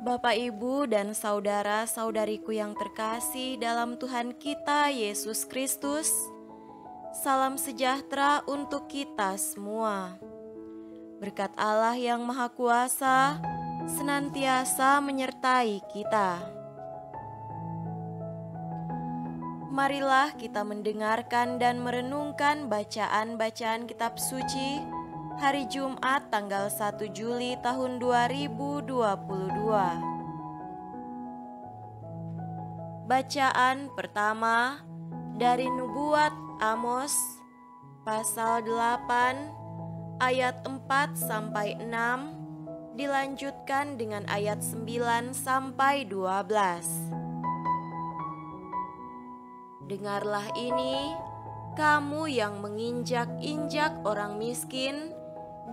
Bapak, Ibu, dan saudara-saudariku yang terkasih dalam Tuhan kita Yesus Kristus, salam sejahtera untuk kita semua. Berkat Allah yang Maha Kuasa senantiasa menyertai kita. Marilah kita mendengarkan dan merenungkan bacaan-bacaan kitab suci hari Jumat tanggal 1 Juli tahun 2022. Bacaan pertama dari Nubuat Amos pasal 8 ayat 4 sampai 6 dilanjutkan dengan ayat 9 sampai 12. Dengarlah ini, kamu yang menginjak-injak orang miskin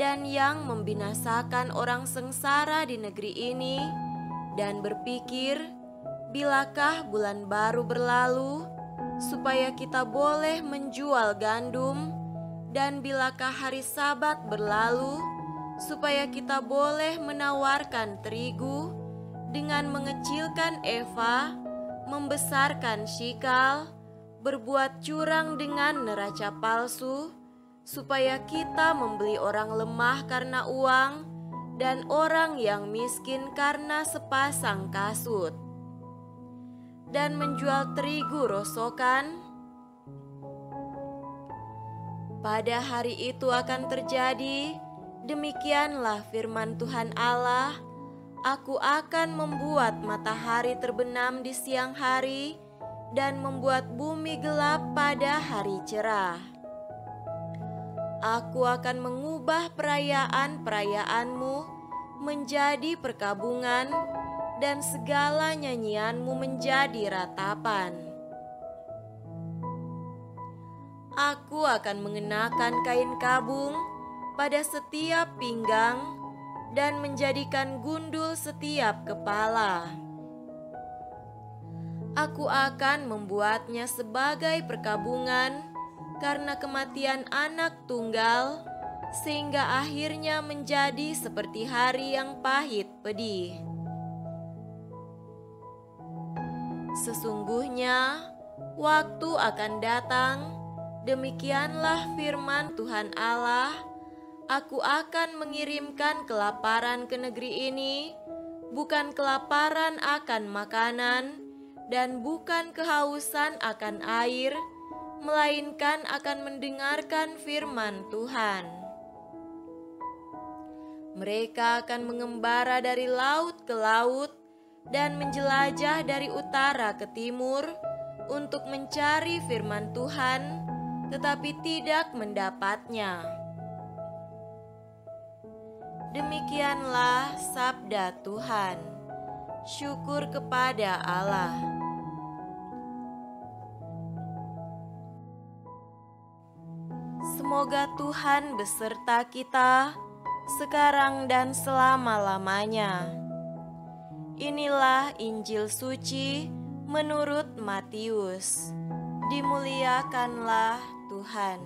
dan yang membinasakan orang sengsara di negeri ini, dan berpikir, bilakah bulan baru berlalu, supaya kita boleh menjual gandum, dan bilakah hari Sabat berlalu, supaya kita boleh menawarkan terigu, dengan mengecilkan eva, membesarkan shikal, berbuat curang dengan neraca palsu, supaya kita membeli orang lemah karena uang dan orang yang miskin karena sepasang kasut, dan menjual terigu rosokan. Pada hari itu akan terjadi, demikianlah firman Tuhan Allah, Aku akan membuat matahari terbenam di siang hari dan membuat bumi gelap pada hari cerah. Aku akan mengubah perayaan-perayaanmu menjadi perkabungan dan segala nyanyianmu menjadi ratapan. Aku akan mengenakan kain kabung pada setiap pinggang dan menjadikan gundul setiap kepala. Aku akan membuatnya sebagai perkabungan karena kematian anak tunggal, sehingga akhirnya menjadi seperti hari yang pahit pedih. Sesungguhnya waktu akan datang, demikianlah firman Tuhan Allah, Aku akan mengirimkan kelaparan ke negeri ini, bukan kelaparan akan makanan, dan bukan kehausan akan air, melainkan akan mendengarkan firman Tuhan. Mereka akan mengembara dari laut ke laut dan menjelajah dari utara ke timur untuk mencari firman Tuhan, tetapi tidak mendapatnya. Demikianlah sabda Tuhan. Syukur kepada Allah. Semoga Tuhan beserta kita sekarang dan selama-lamanya. Inilah Injil suci menurut Matius. Dimuliakanlah Tuhan.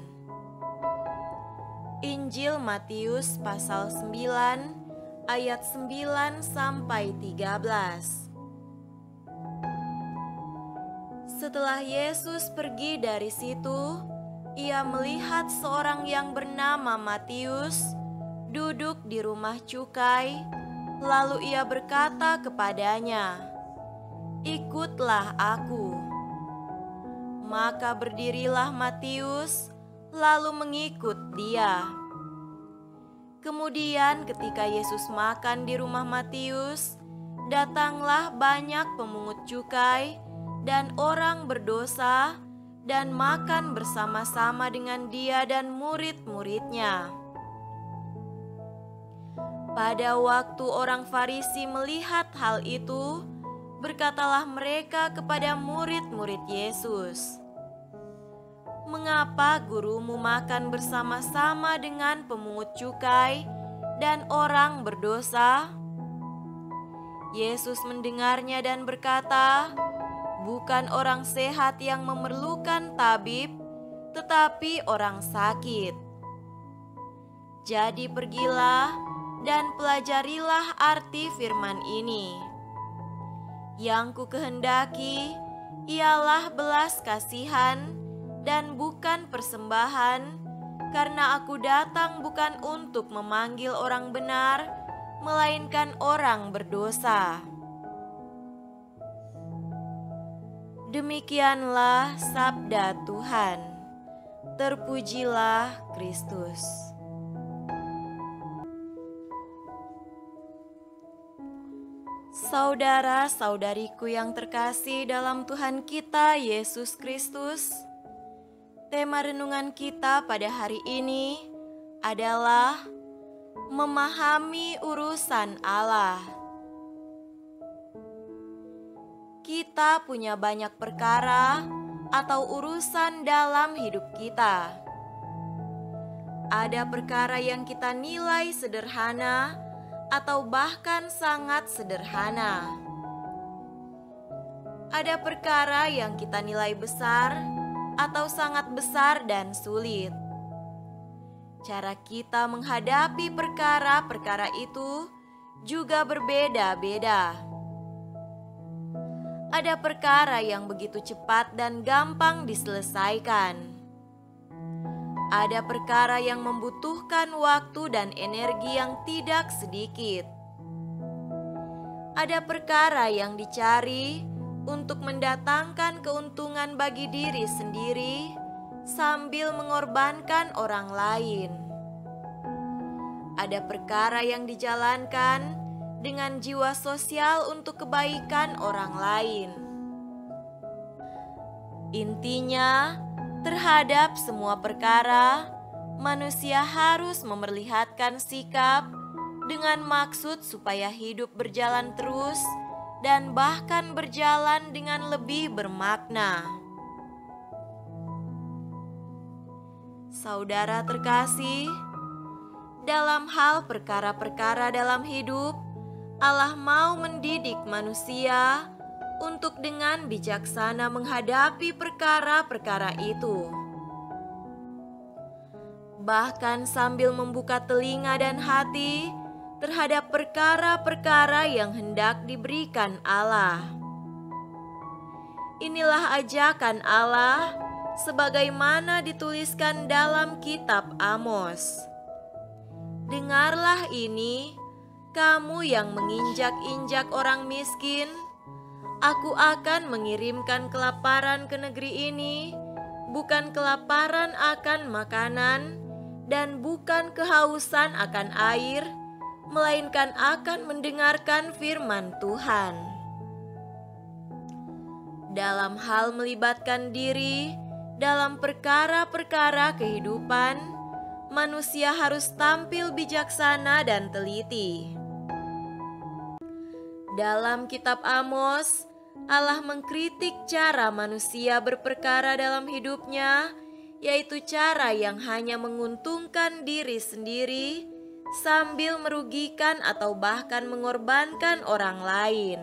Injil Matius pasal 9 ayat 9 sampai 13. Setelah Yesus pergi dari situ, ia melihat seorang yang bernama Matius duduk di rumah cukai, lalu ia berkata kepadanya, "Ikutlah aku." Maka berdirilah Matius, lalu mengikut dia. Kemudian ketika Yesus makan di rumah Matius, datanglah banyak pemungut cukai dan orang berdosa dan makan bersama-sama dengan dia dan murid-muridnya. Pada waktu orang Farisi melihat hal itu, berkatalah mereka kepada murid-murid Yesus, "Mengapa gurumu makan bersama-sama dengan pemungut cukai dan orang berdosa?" Yesus mendengarnya dan berkata, "Bukan orang sehat yang memerlukan tabib, tetapi orang sakit. Jadi pergilah dan pelajarilah arti firman ini. Yang ku kehendaki ialah belas kasihan dan bukan persembahan, karena aku datang bukan untuk memanggil orang benar, melainkan orang berdosa. Demikianlah sabda Tuhan. Terpujilah Kristus. Saudara-saudariku yang terkasih dalam Tuhan kita Yesus Kristus, tema renungan kita pada hari ini adalah memahami urusan Allah. Kita punya banyak perkara atau urusan dalam hidup kita. Ada perkara yang kita nilai sederhana atau bahkan sangat sederhana. Ada perkara yang kita nilai besar atau sangat besar dan sulit. Cara kita menghadapi perkara-perkara itu juga berbeda-beda. Ada perkara yang begitu cepat dan gampang diselesaikan. Ada perkara yang membutuhkan waktu dan energi yang tidak sedikit. Ada perkara yang dicari untuk mendatangkan keuntungan bagi diri sendiri sambil mengorbankan orang lain. Ada perkara yang dijalankan dengan jiwa sosial untuk kebaikan orang lain. Intinya, terhadap semua perkara, manusia harus memperlihatkan sikap dengan maksud supaya hidup berjalan terus dan bahkan berjalan dengan lebih bermakna. Saudara terkasih, dalam hal perkara-perkara dalam hidup, Allah mau mendidik manusia untuk dengan bijaksana menghadapi perkara-perkara itu. Bahkan sambil membuka telinga dan hati terhadap perkara-perkara yang hendak diberikan Allah. Inilah ajakan Allah sebagaimana dituliskan dalam kitab Amos. Dengarlah ini, kamu yang menginjak-injak orang miskin. Aku akan mengirimkan kelaparan ke negeri ini, bukan kelaparan akan makanan, dan bukan kehausan akan air, melainkan akan mendengarkan firman Tuhan. Dalam hal melibatkan diri dalam perkara-perkara kehidupan, manusia harus tampil bijaksana dan teliti. Dalam kitab Amos, Allah mengkritik cara manusia berperkara dalam hidupnya, yaitu cara yang hanya menguntungkan diri sendiri sambil merugikan atau bahkan mengorbankan orang lain.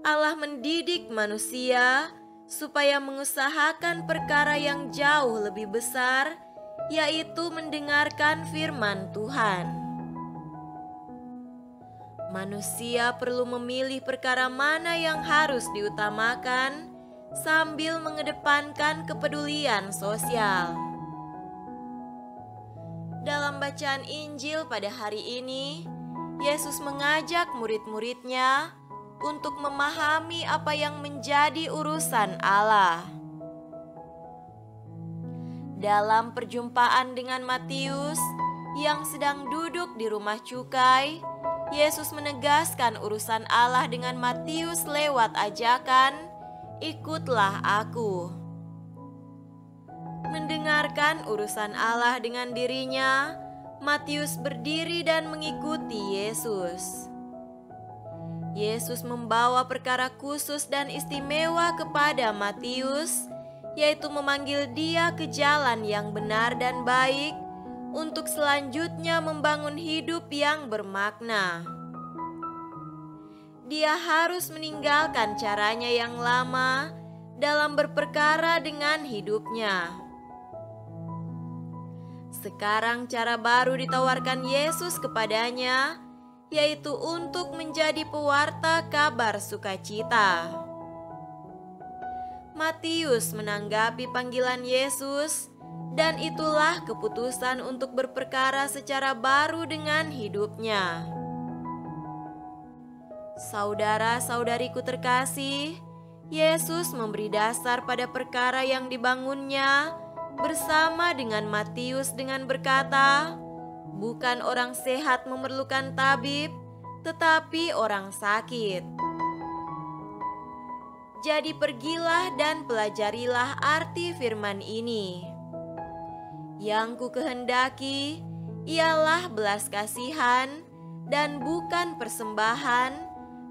Allah mendidik manusia supaya mengusahakan perkara yang jauh lebih besar, yaitu mendengarkan firman Tuhan. Manusia perlu memilih perkara mana yang harus diutamakan sambil mengedepankan kepedulian sosial. Dalam bacaan Injil pada hari ini, Yesus mengajak murid-muridnya untuk memahami apa yang menjadi urusan Allah. Dalam perjumpaan dengan Matius yang sedang duduk di rumah cukai, Yesus menegaskan urusan Allah dengan Matius lewat ajakan, "Ikutlah aku." Mendengarkan urusan Allah dengan dirinya, Matius berdiri dan mengikuti Yesus. Yesus membawa perkara khusus dan istimewa kepada Matius, yaitu memanggil dia ke jalan yang benar dan baik untuk selanjutnya membangun hidup yang bermakna. Dia harus meninggalkan caranya yang lama dalam berperkara dengan hidupnya. Sekarang cara baru ditawarkan Yesus kepadanya, yaitu untuk menjadi pewarta kabar sukacita. Matius menanggapi panggilan Yesus, dan itulah keputusan untuk berperkara secara baru dengan hidupnya. Saudara-saudariku terkasih, Yesus memberi dasar pada perkara yang dibangunnya bersama dengan Matius dengan berkata, "Bukan orang sehat memerlukan tabib, tetapi orang sakit." Jadi pergilah dan pelajarilah arti firman ini. Yang ku kehendaki ialah belas kasihan dan bukan persembahan,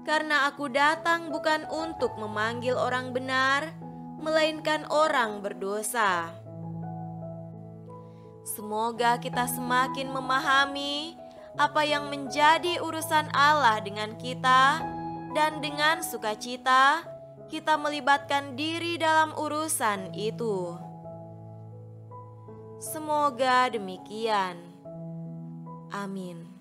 karena aku datang bukan untuk memanggil orang benar, melainkan orang berdosa. Semoga kita semakin memahami apa yang menjadi urusan Allah dengan kita, dan dengan sukacita kita melibatkan diri dalam urusan itu. Semoga demikian. Amin.